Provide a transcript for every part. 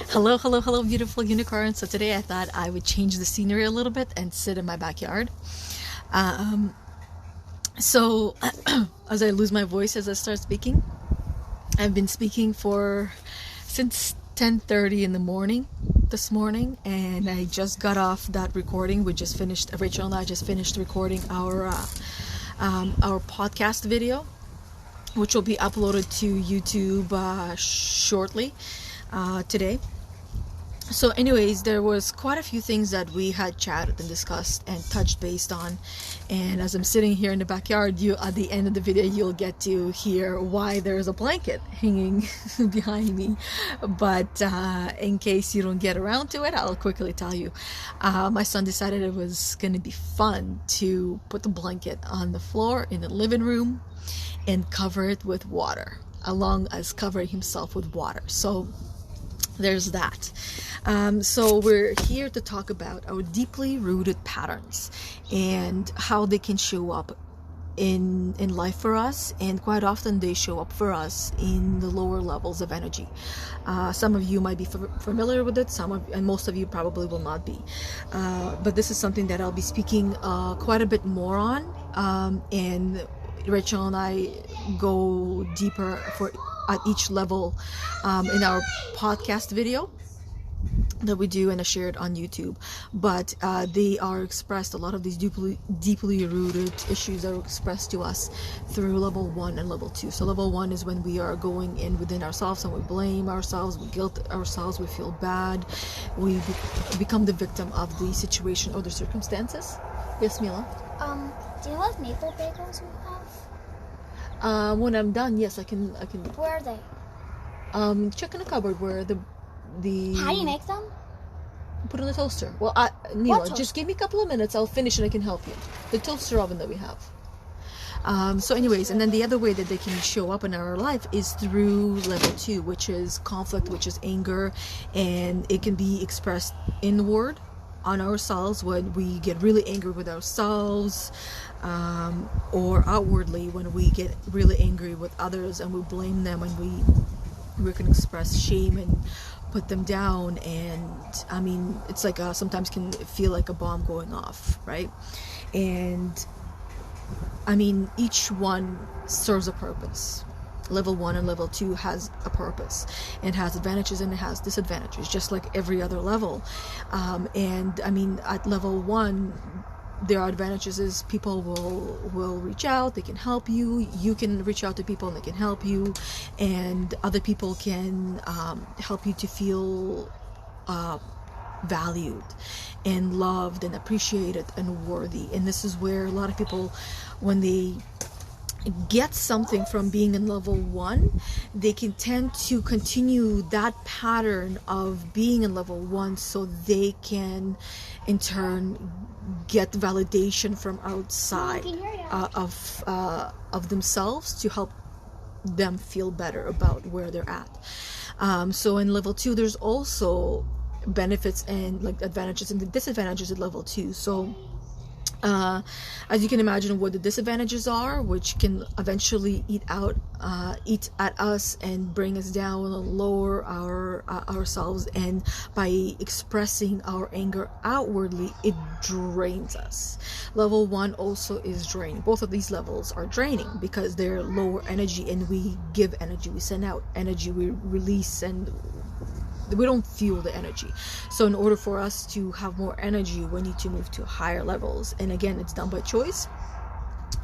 Hello, hello, hello, beautiful unicorn. So today I thought I would change the scenery a little bit and sit in my backyard. Um, so as I lose my voice as I start speaking, I've been speaking for since 10:30 in the morning this morning, and I just got off that recording. We just finished. Rachel and I just finished recording our podcast video, which will be uploaded to YouTube shortly today. So anyways, there was quite a few things that we had chatted and discussed and touched based on, and as I'm sitting here in the backyard, you at the end of the video you'll get to hear why there's a blanket hanging behind me. But in case you don't get around to it, I'll quickly tell you. My son decided it was going to be fun to put the blanket on the floor in the living room and cover it with water, along as covering himself with water. So there's that. So we're here to talk about our deeply rooted patterns and how they can show up in life for us, and quite often they show up for us in the lower levels of energy. Some of you might be familiar with it, and most of you probably will not be. But this is something that I'll be speaking quite a bit more on, and Rachel and I go deeper at each level in our podcast video that we do and I shared on YouTube. But they are expressed, a lot of these deeply rooted issues are expressed to us through level 1 and level 2. So level 1 is when we are going in within ourselves and we blame ourselves, we guilt ourselves, we feel bad, we become the victim of the situation or the circumstances. Yes, Mila? Do you like maple bagels we have? When I'm done, yes, I can. Where are they? Check in the cupboard where the. How do you make them? Put in the toaster. Well, Neela, just give me a couple of minutes. I'll finish and I can help you. The toaster oven that we have. So anyways, and then the other way that they can show up in our life is through level 2, which is conflict, which is anger, and it can be expressed inward on ourselves when we get really angry with ourselves, or outwardly when we get really angry with others and we blame them, and we can express shame and put them down. And I mean, it's like sometimes can feel like a bomb going off, right? And I mean, each one serves a purpose. Level 1 and level 2 has a purpose, and has advantages and it has disadvantages, just like every other level. And I mean, at level 1, there are advantages is people will reach out, they can help you, you can reach out to people and they can help you, and other people can help you to feel valued and loved and appreciated and worthy. And this is where a lot of people, when they get something from being in level 1, they can tend to continue that pattern of being in level 1 so they can in turn get validation from outside of themselves to help them feel better about where they're at. So in level 2 there's also benefits and like advantages and the disadvantages at level 2. So as you can imagine, what the disadvantages are, which can eventually eat at us and bring us down and lower ourselves, and by expressing our anger outwardly, it drains us. Level 1 also is draining. Both of these levels are draining because they're lower energy, and we give energy, we send out energy, we release, and we don't feel the energy. So in order for us to have more energy, we need to move to higher levels. And again, it's done by choice,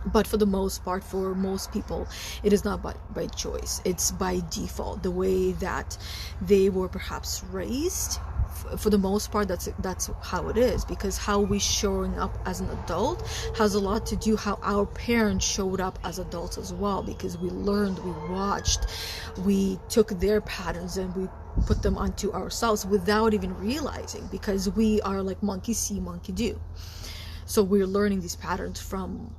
but for the most part, for most people, it is not by choice. It's by default, the way that they were perhaps raised. For the most part, that's how it is, because how we showing up as an adult has a lot to do how our parents showed up as adults as well, because we learned, we watched, we took their patterns and we put them onto ourselves without even realizing, because we are like monkey see, monkey do. So we're learning these patterns from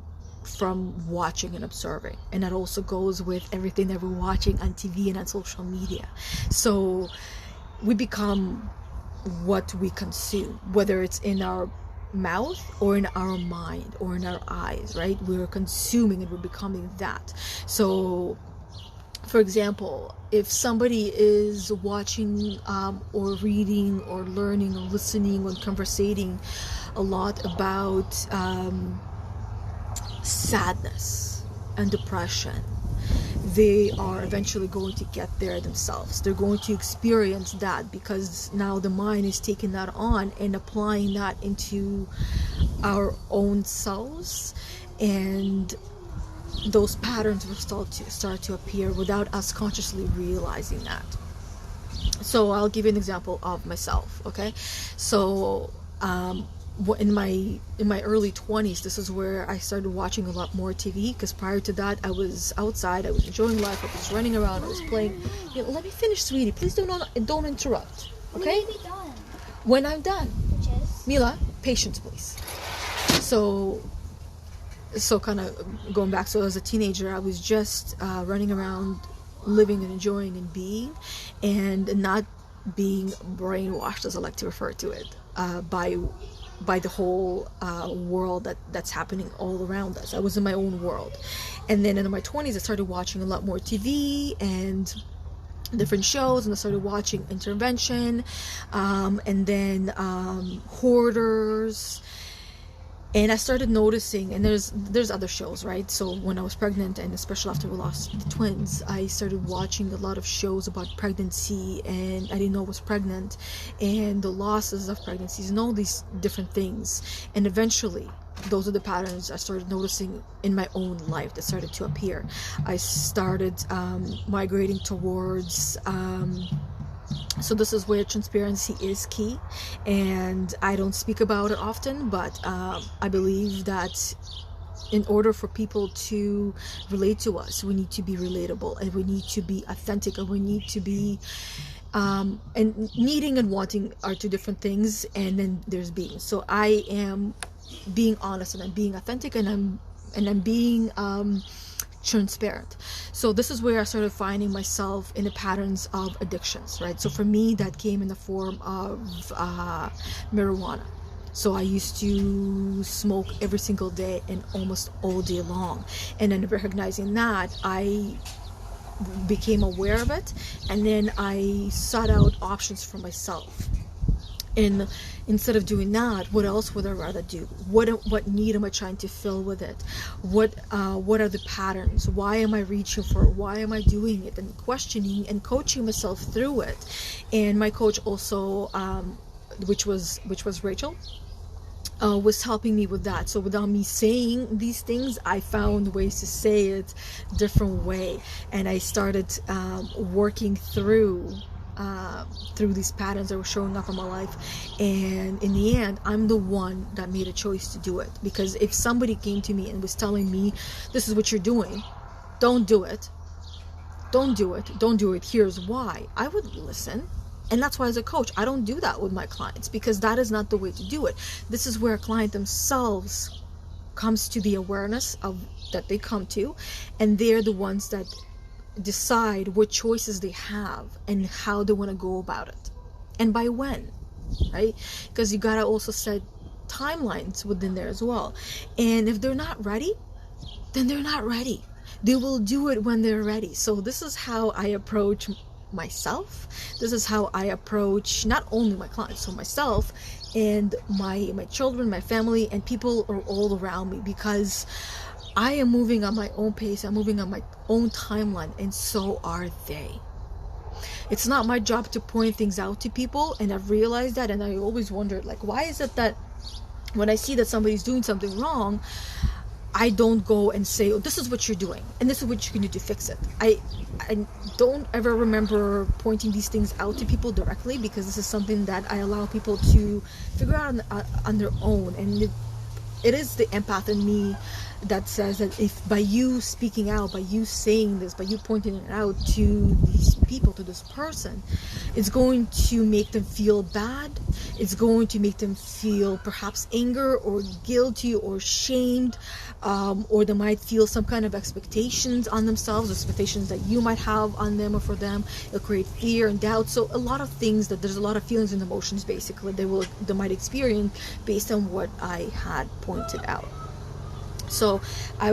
watching and observing, and that also goes with everything that we're watching on TV and on social media. So we become what we consume, whether it's in our mouth or in our mind or in our eyes, right? We're consuming and we're becoming that. So For example, if somebody is watching or reading or learning or listening or conversating a lot about sadness and depression, they are eventually going to get there themselves. They're going to experience that because now the mind is taking that on and applying that into our own selves, and those patterns will start to appear without us consciously realizing that. So I'll give you an example of myself. Okay, so in my early 20s, this is where I started watching a lot more TV, because prior to that I was outside, I was enjoying life, I was running around, I was playing. Let me finish, sweetie, please don't interrupt. Okay, We may be done. When I'm done, Which is? Mila, patience please. So kind of going back, so as a teenager I was just running around, living and enjoying and being, and not being brainwashed, as I like to refer to it, by the whole world that's happening all around us. I was in my own world. And then in my 20s I started watching a lot more TV and different shows, and I started watching Intervention, and then Hoarders. And I started noticing, and there's other shows, right? So when I was pregnant, and especially after we lost the twins, I started watching a lot of shows about pregnancy, and I didn't know I was pregnant, and the losses of pregnancies, and all these different things. And eventually, those are the patterns I started noticing in my own life that started to appear. I started migrating towards... So this is where transparency is key, and I don't speak about it often, but I believe that in order for people to relate to us, we need to be relatable, and we need to be authentic, and we need to be and needing and wanting are two different things, and then there's being. So I am being honest, and I'm being authentic, and I'm being transparent. So this is where I started finding myself in the patterns of addictions, right? So for me, that came in the form of marijuana. So I used to smoke every single day and almost all day long, and then recognizing that, I became aware of it, and then I sought out options for myself. And instead of doing that, what else would I rather do? What need am I trying to fill with it? What are the patterns? Why am I reaching for it? Why am I doing it? And questioning and coaching myself through it. And my coach also, which was Rachel, was helping me with that. So without me saying these things, I found ways to say it different way, and I started working through these patterns that were showing up in my life. And in the end, I'm the one that made a choice to do it, because if somebody came to me and was telling me, this is what you're doing, don't do it, here's why, I would listen. And that's why, as a coach, I don't do that with my clients, because that is not the way to do it. This is where a client themselves comes to the awareness of that they come to, and they're the ones that decide what choices they have and how they want to go about it, and by when, right? Because you gotta also set timelines within there as well. And if they're not ready, then they're not ready. They will do it when they're ready. So this is how I approach myself. This is how I approach not only my clients, so myself and my children, my family, and people are all around me, because I am moving on my own pace, I'm moving on my own timeline, and so are they. It's not my job to point things out to people, and I've realized that, and I always wondered, like, why is it that when I see that somebody's doing something wrong, I don't go and say, oh, this is what you're doing, and this is what you can do to fix it. I don't ever remember pointing these things out to people directly, because this is something that I allow people to figure out on their own, and it is the empath in me that says that if by you speaking out, by you saying this, by you pointing it out to these people, to this person, it's going to make them feel bad, it's going to make them feel perhaps anger or guilty or shamed, or they might feel some kind of expectations on themselves, expectations that you might have on them or for them. It'll create fear and doubt. So a lot of things, that there's a lot of feelings and emotions basically they might experience based on what I had pointed out. So I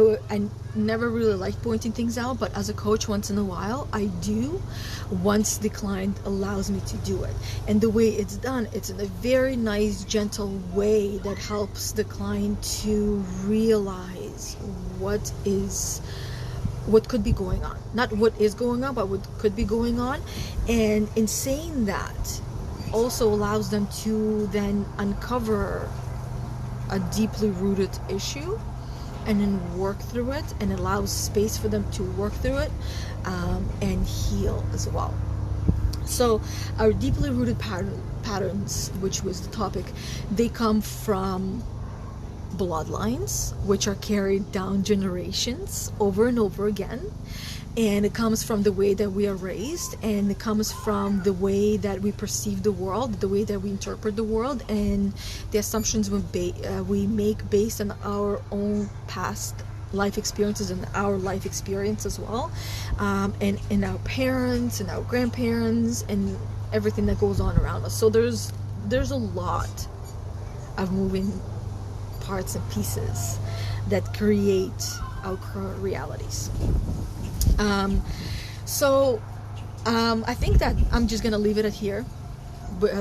never really like pointing things out, but as a coach, once in a while I do, once the client allows me to do it. And the way it's done, it's in a very nice, gentle way that helps the client to realize what could be going on. Not what is going on, but what could be going on. And in saying that, also allows them to then uncover a deeply rooted issue and then work through it, and allows space for them to work through it and heal as well. So our deeply rooted patterns, which was the topic, they come from bloodlines, which are carried down generations over and over again. And it comes from the way that we are raised, and it comes from the way that we perceive the world, the way that we interpret the world, and the assumptions we make based on our own past life experiences and our life experience as well, and in our parents and our grandparents and everything that goes on around us. So there's a lot of moving parts and pieces that create our current realities. I think that I'm just gonna leave it at here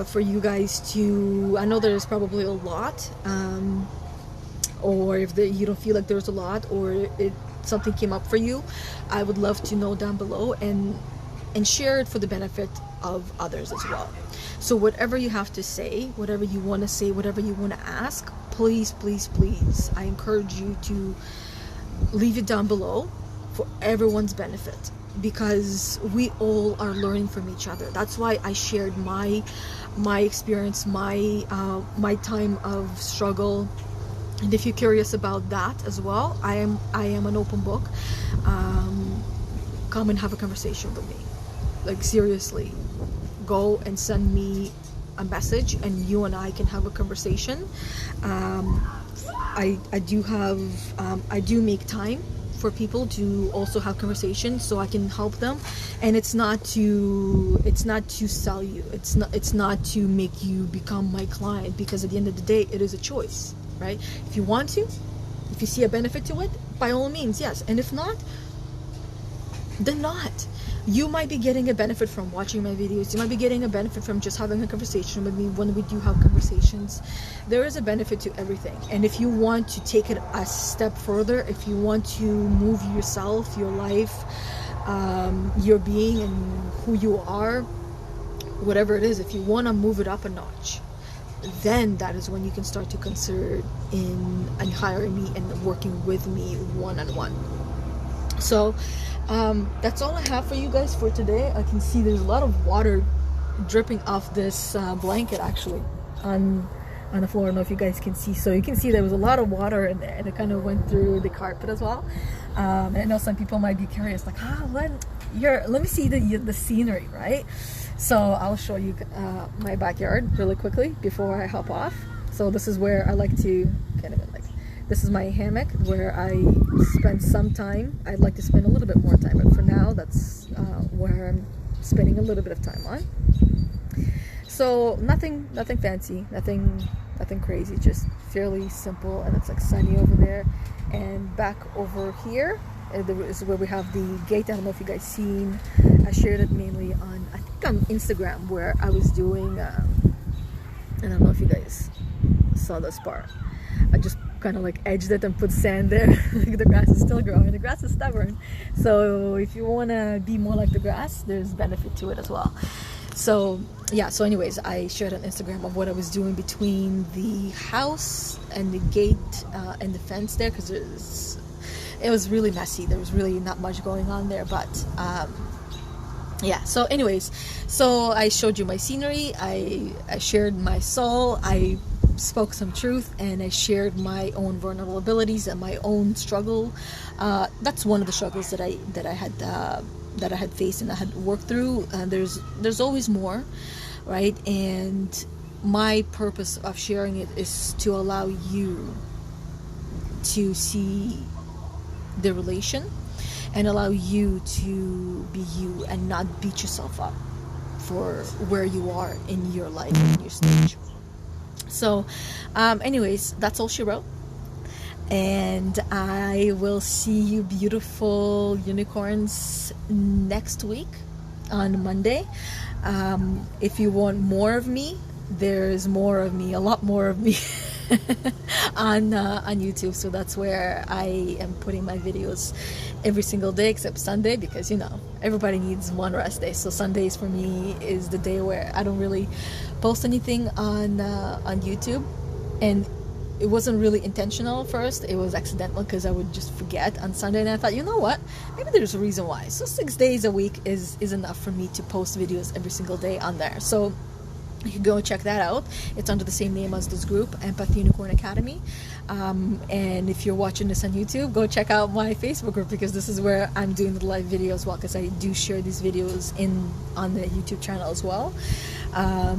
for you guys to, I know there's probably a lot, or if you don't feel like there's a lot, or something came up for you, I would love to know down below and share it for the benefit of others as well. So whatever you have to say, whatever you want to say, whatever you want to ask, please, please, please, I encourage you to leave it down below for everyone's benefit, because we all are learning from each other. That's why I shared my experience, my time of struggle. And if you're curious about that as well, I am an open book. Come and have a conversation with me. Like, seriously, go and send me a message and you and I can have a conversation. I do make time for people to also have conversations, so I can help them. And it's not to sell you. It's not to make you become my client, because at the end of the day, it is a choice, right? If you want to, if you see a benefit to it, by all means, yes. And if not, then not. You might be getting a benefit from watching my videos. You might be getting a benefit from just having a conversation with me when we do have conversations. There is a benefit to everything. And if you want to take it a step further, if you want to move yourself, your life, your being and who you are, whatever it is, if you want to move it up a notch, then that is when you can start to consider and hiring me and working with me one-on-one. So that's all I have for you guys for today. I can see there's a lot of water dripping off this blanket actually on the floor. I don't know if you guys can see. So you can see there was a lot of water in there, and it kind of went through the carpet as well. And I know some people might be curious, like, let me see the scenery, right? So I'll show you my backyard really quickly before I hop off. So this is where I like to this is my hammock where I spend some time. I'd like to spend a little bit more time, but for now, that's where I'm spending a little bit of time on. So nothing fancy, nothing crazy, just fairly simple. And it's like sunny over there, and back over here is where we have the gate. I don't know if you guys seen. I shared it mainly on, I think, on Instagram, where I was doing. I don't know if you guys saw this part. I just kind of like edged it and put sand there. The grass is still growing. The grass is stubborn. So if you want to be more like the grass, there's benefit to it as well. So yeah, so anyways, I shared on Instagram of what I was doing between the house and the gate and the fence there, because it was really messy. There was really not much going on there, but yeah. So anyways, so I showed you my scenery. I shared my soul. I spoke some truth, and I shared my own vulnerabilities and my own struggle. That's one of the struggles that I had faced and I had worked through. There's always more, right? And my purpose of sharing it is to allow you to see the relation and allow you to be you and not beat yourself up for where you are in your life and your stage. So anyways, that's all she wrote. And I will see you beautiful unicorns next week on Monday. If you want more of me, there's more of me, a lot more of me on YouTube. So that's where I am putting my videos every single day except Sunday, because everybody needs one rest day. So Sundays for me is the day where I don't really post anything on YouTube. And it wasn't really intentional at first. It was accidental because I would just forget on Sunday, and I thought, you know what, maybe there's a reason why. So 6 days a week is enough for me to post videos every single day on there. So you can go and check that out. It's under the same name as this group, Empathy Unicorn Academy. And if you're watching this on YouTube, go check out my Facebook group, because this is where I'm doing the live video as well, because I do share these videos on the YouTube channel as well.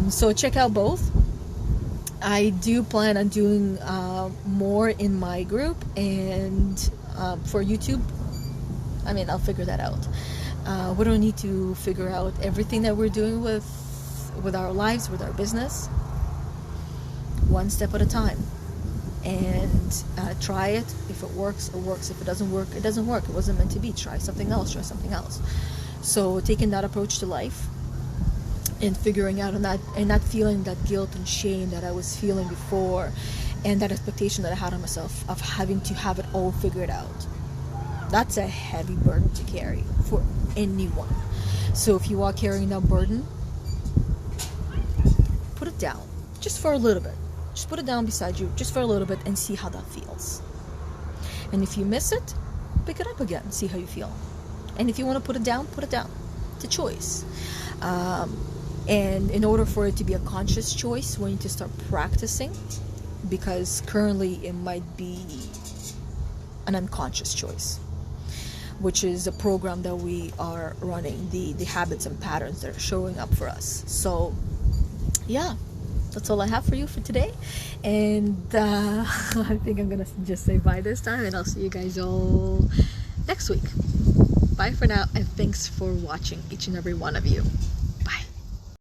So check out both. I do plan on doing more in my group, and for YouTube, I'll figure that out. We don't need to figure out everything that we're doing with our lives, with our business, one step at a time. And try it. If it works, it works. If it doesn't work, it doesn't work. It wasn't meant to be. Try something else. So taking that approach to life, and figuring out on that, and not feeling that guilt and shame that I was feeling before, and that expectation that I had on myself of having to have it all figured out. That's a heavy burden to carry for anyone. So if you are carrying that burden, put it down just for a little bit. Just put it down beside you just for a little bit and see how that feels. And if you miss it, pick it up again and see how you feel. And if you want to put it down, put it down. It's a choice. And in order for it to be a conscious choice, we need to start practicing, because currently it might be an unconscious choice, which is a program that we are running, the habits and patterns that are showing up for us. So yeah, that's all I have for you for today. And I think I'm gonna just say bye this time, and I'll see you guys all next week. Bye for now, and thanks for watching, each and every one of you.